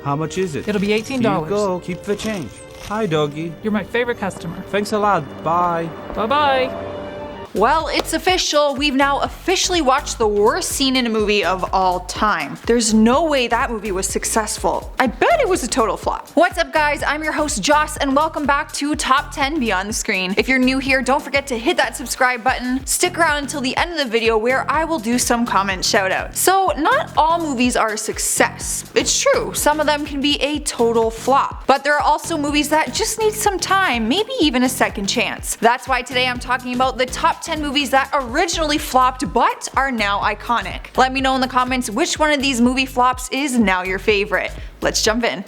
How much is it? It'll be $18. Here you go. Keep the change. Hi, doggy. You're my favorite customer. Thanks a lot. Bye. Bye-bye. Well, it's official. We've now officially watched the worst scene in a movie of all time. There's no way that movie was successful. I bet it was a total flop. What's up, guys? I'm your host Joss, and welcome back to Top 10 Beyond the Screen. If you're new here, don't forget to hit that subscribe button. Stick around until the end of the video where I will do some comment shoutouts. So, not all movies are a success. It's true, some of them can be a total flop. But there are also movies that just need some time, maybe even a second chance. That's why today I'm talking about the top 10 movies that originally flopped but are now iconic. Let me know in the comments which one of these movie flops is now your favorite. Let's jump in.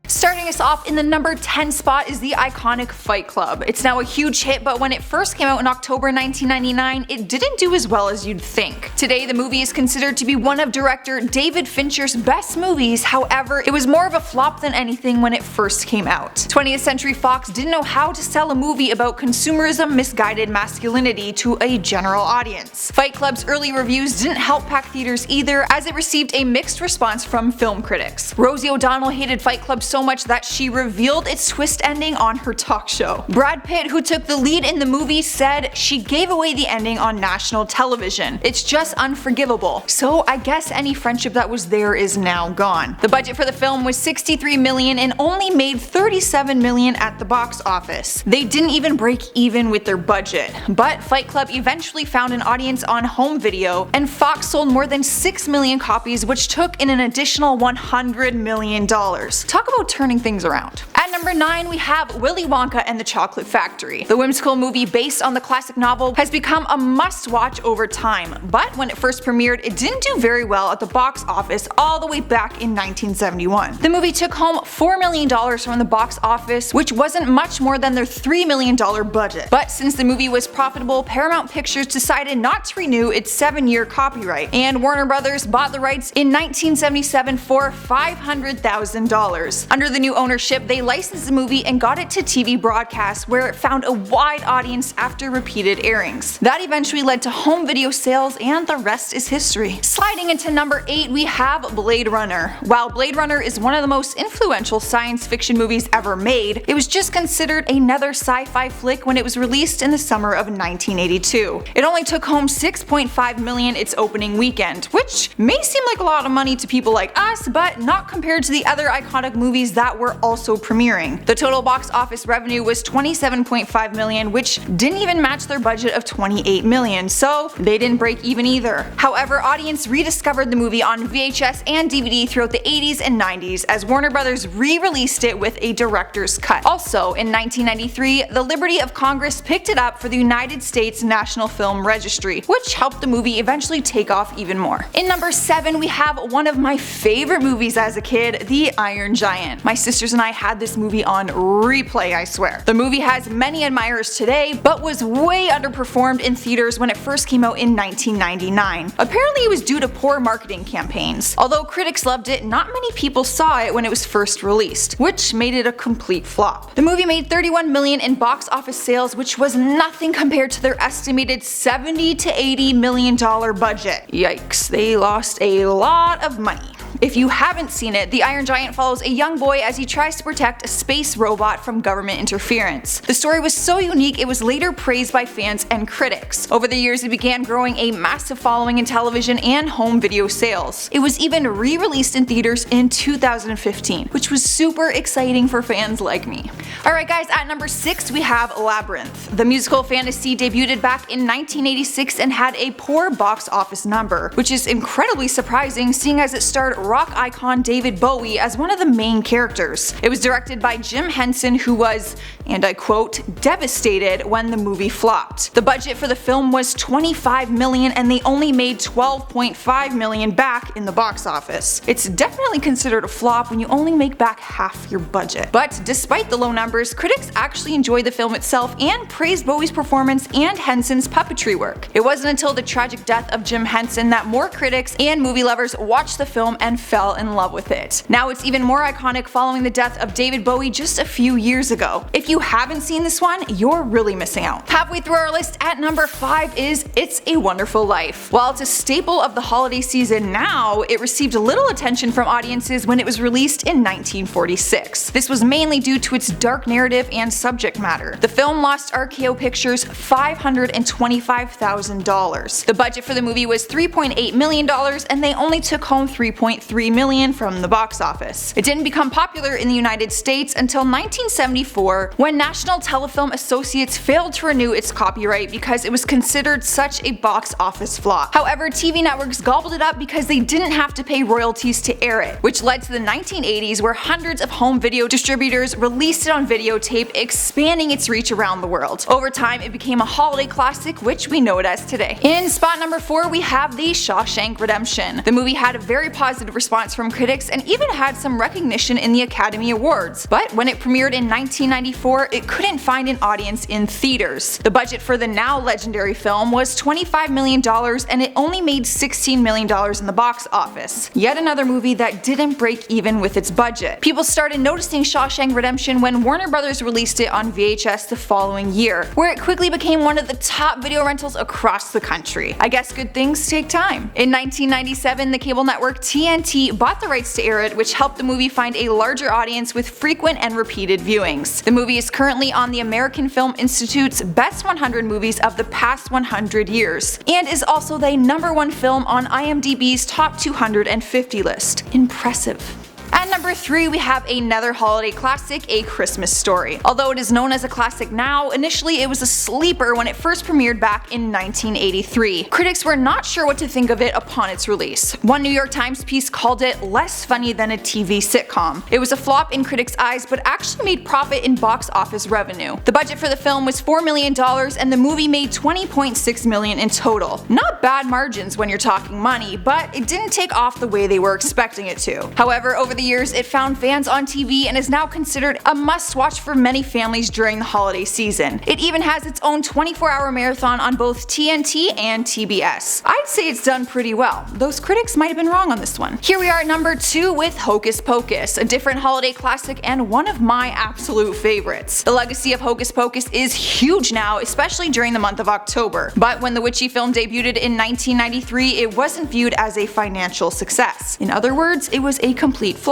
Starting us off in the number 10 spot is the iconic Fight Club. It's now a huge hit, but when it first came out in October 1999, it didn't do as well as you'd think. Today, the movie is considered to be one of director David Fincher's best movies. However, it was more of a flop than anything when it first came out. 20th Century Fox didn't know how to sell a movie about consumerism, misguided masculinity to a general audience. Fight Club's early reviews didn't help pack theaters either, as it received a mixed response from film critics. Rosie O'Donnell hated Fight Club so much that she revealed its twist ending on her talk show. Brad Pitt, who took the lead in the movie, said she gave away the ending on national television. It's just unforgivable. So I guess any friendship that was there is now gone. The budget for the film was $63 million and only made $37 million at the box office. They didn't even break even with their budget. But Fight Club eventually found an audience on home video, and Fox sold more than 6 million copies, which took in an additional $100 million. Talk about turning things around. At number 9, we have Willy Wonka and the Chocolate Factory. The whimsical movie based on the classic novel has become a must-watch over time, but when it first premiered, it didn't do very well at the box office all the way back in 1971. The movie took home $4 million from the box office, which wasn't much more than their $3 million budget. But since the movie was profitable, Paramount Pictures decided not to renew its 7-year copyright, and Warner Brothers bought the rights in 1977 for $500,000. Under the new ownership, they licensed the movie and got it to TV broadcast, where it found a wide audience after repeated airings. That eventually led to home video sales, and the rest is history. Sliding into number 8, we have Blade Runner. While Blade Runner is one of the most influential science fiction movies ever made, it was just considered another sci-fi flick when it was released in the summer of 1982. It only took home $6.5 million its opening weekend, which may seem like a lot of money to people like us, but not compared to the other iconic movies that were also premiering. The total box office revenue was $27.5 million, which didn't even match their budget of $28 million, so they didn't break even either. However, audience rediscovered the movie on VHS and DVD throughout the 80s and 90s, as Warner Brothers re-released it with a director's cut. Also, in 1993, the Library of Congress picked it up for the United States National Film Registry, which helped the movie eventually take off even more. In number 7, we have one of my favorite movies as a kid, The Iron Giant. My sisters and I had this movie on replay, I swear. The movie has many admirers today, but was way underperformed in theaters when it first came out in 1999. Apparently it was due to poor marketing campaigns. Although critics loved it, not many people saw it when it was first released, which made it a complete flop. The movie made $31 million in box office sales, which was nothing compared to their estimated $70 to $80 million budget. Yikes, they lost a lot of money. If you haven't seen it, The Iron Giant follows a young boy as he tries to protect a space robot from government interference. The story was so unique it was later praised by fans and critics. Over the years, it began growing a massive following in television and home video sales. It was even re-released in theaters in 2015, which was super exciting for fans like me. Alright guys, at number 6 we have Labyrinth. The musical fantasy debuted back in 1986 and had a poor box office number, which is incredibly surprising seeing as it starred rock icon David Bowie as one of the main characters. It was directed by Jim Henson, who was, and I quote, devastated when the movie flopped. The budget for the film was $25 million and they only made $12.5 million back in the box office. It's definitely considered a flop when you only make back half your budget. But despite the low numbers, critics actually enjoyed the film itself and praised Bowie's performance and Henson's puppetry work. It wasn't until the tragic death of Jim Henson that more critics and movie lovers watched the film and fell in love with it. Now it's even more iconic following the death of David Bowie just a few years ago. If you haven't seen this one, you're really missing out. Halfway through our list at number 5 is It's a Wonderful Life. While it's a staple of the holiday season now, it received little attention from audiences when it was released in 1946. This was mainly due to its dark narrative and subject matter. The film lost RKO Pictures $525,000. The budget for the movie was $3.8 million and they only took home $3.3 million from the box office. It didn't become popular in the United States until 1974 when National Telefilm Associates failed to renew its copyright because it was considered such a box office flop. However, TV networks gobbled it up because they didn't have to pay royalties to air it, which led to the 1980s where hundreds of home video distributors released it on videotape, expanding its reach around the world. Over time, it became a holiday classic, which we know it as today. In spot number 4, we have The Shawshank Redemption. The movie had a very positive response from critics and even had some recognition in the Academy Awards, but when it premiered in 1994, it couldn't find an audience in theaters. The budget for the now legendary film was $25 million and it only made $16 million in the box office. Yet another movie that didn't break even with its budget. People started noticing Shawshank Redemption when Warner Brothers released it on VHS the following year, where it quickly became one of the top video rentals across the country. I guess good things take time. In 1997, the cable network TNT bought the rights to air it, which helped the movie find a larger audience with frequent and repeated viewings. The movie is currently on the American Film Institute's Best 100 Movies of the Past 100 Years, and is also the #1 film on IMDb's Top 250 list. Impressive. At number 3, we have another holiday classic, A Christmas Story. Although it is known as a classic now, initially it was a sleeper when it first premiered back in 1983. Critics were not sure what to think of it upon its release. One New York Times piece called it less funny than a TV sitcom. It was a flop in critics' eyes, but actually made profit in box office revenue. The budget for the film was $4 million and the movie made $20.6 million in total. Not bad margins when you're talking money, but it didn't take off the way they were expecting it to. However, over the years, it found fans on TV and is now considered a must-watch for many families during the holiday season. It even has its own 24-hour marathon on both TNT and TBS. I'd say it's done pretty well. Those critics might have been wrong on this one. Here we are at number 2 with Hocus Pocus, a different holiday classic and one of my absolute favorites. The legacy of Hocus Pocus is huge now, especially during the month of October. But when the witchy film debuted in 1993, it wasn't viewed as a financial success. In other words, it was a complete flop.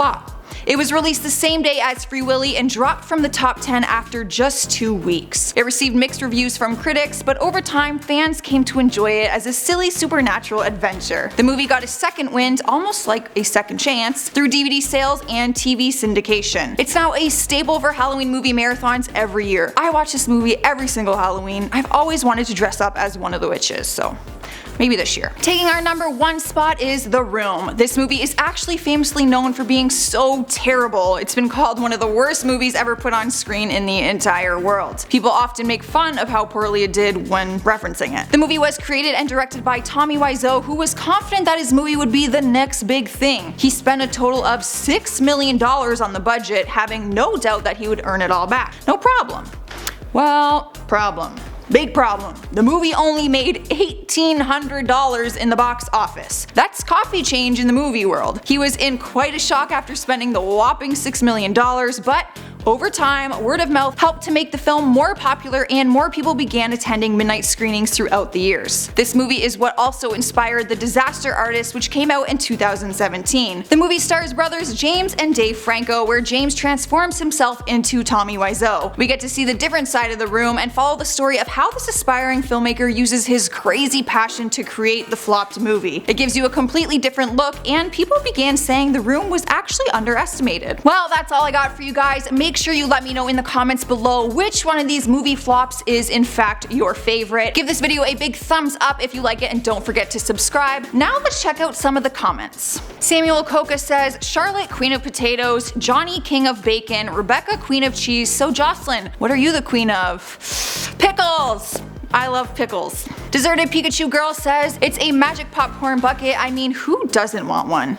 It was released the same day as Free Willy and dropped from the top 10 after just 2 weeks. It received mixed reviews from critics, but over time fans came to enjoy it as a silly supernatural adventure. The movie got a second wind, almost like a second chance, through DVD sales and TV syndication. It's now a staple for Halloween movie marathons every year. I watch this movie every single Halloween. I've always wanted to dress up as one of the witches, so maybe this year. Taking our number 1 spot is The Room. This movie is actually famously known for being so terrible. It's been called one of the worst movies ever put on screen in the entire world. People often make fun of how poorly it did when referencing it. The movie was created and directed by Tommy Wiseau, who was confident that his movie would be the next big thing. He spent a total of $6 million on the budget, having no doubt that he would earn it all back. No problem. Well, problem. Big problem. The movie only made $1,800 in the box office. That's coffee change in the movie world. He was in quite a shock after spending the whopping $6 million, but over time, word of mouth helped to make the film more popular and more people began attending midnight screenings throughout the years. This movie is what also inspired The Disaster Artist, which came out in 2017. The movie stars brothers James and Dave Franco, where James transforms himself into Tommy Wiseau. We get to see the different side of The Room and follow the story of how this aspiring filmmaker uses his crazy passion to create the flopped movie. It gives you a completely different look, and people began saying The Room was actually underestimated. Well, that's all I got for you guys. Make sure you let me know in the comments below which one of these movie flops is in fact your favorite. Give this video a big thumbs up if you like it and don't forget to subscribe. Now let's check out some of the comments. Samuel Coca says, Charlotte, Queen of Potatoes, Johnny, King of Bacon, Rebecca, Queen of Cheese, so Jocelyn, what are you the queen of? Pickles! I love pickles. Deserted Pikachu Girl says, it's a magic popcorn bucket, I mean who doesn't want one?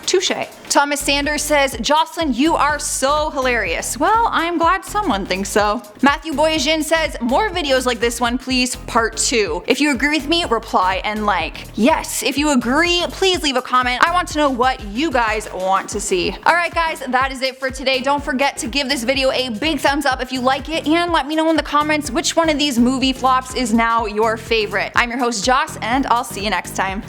Touche. Thomas Sanders says, Jocelyn, you are so hilarious. Well, I'm glad someone thinks so. Matthew Boyajian says, more videos like this one please, part 2. If you agree with me, reply and like. Yes, if you agree, please leave a comment. I want to know what you guys want to see. Alright guys, that is it for today. Don't forget to give this video a big thumbs up if you like it, and let me know in the comments which one of these movie flops is now your favorite. I'm your host Joss, and I'll see you next time.